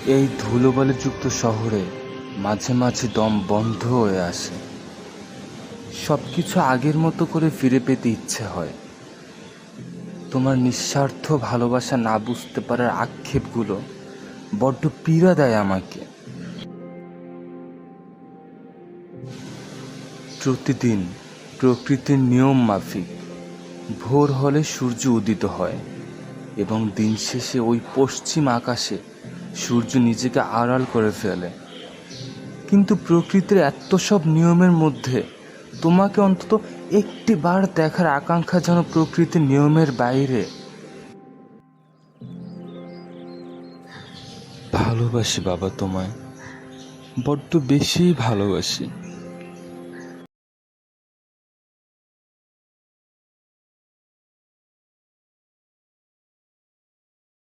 এই ধুলোবালিযুক্ত শহরে মাঝে মাঝে দম বন্ধ হয়ে আসে। সবকিছু আগের মতো করে ফিরে পেতে ইচ্ছে হয়। তোমার নিঃস্বার্থ ভালোবাসা না বুঝতে পারার আক্ষেপগুলো বড্ড পীড়া দেয় আমাকে। প্রতিদিন প্রকৃতির নিয়ম মাফিক ভোর হলে সূর্য উদিত হয় এবং দিন শেষে ওই পশ্চিম আকাশে সূর্য নিজেকে আড়াল করে ফেলে। কিন্তু প্রকৃতির এত সব নিয়মের মধ্যে তোমাকে অন্তত একটি বার দেখার আকাঙ্ক্ষা যেন প্রকৃতির নিয়মের বাইরে। ভালোবাসি বাবা, তোমায় বড্ড বেশি ভালোবাসি।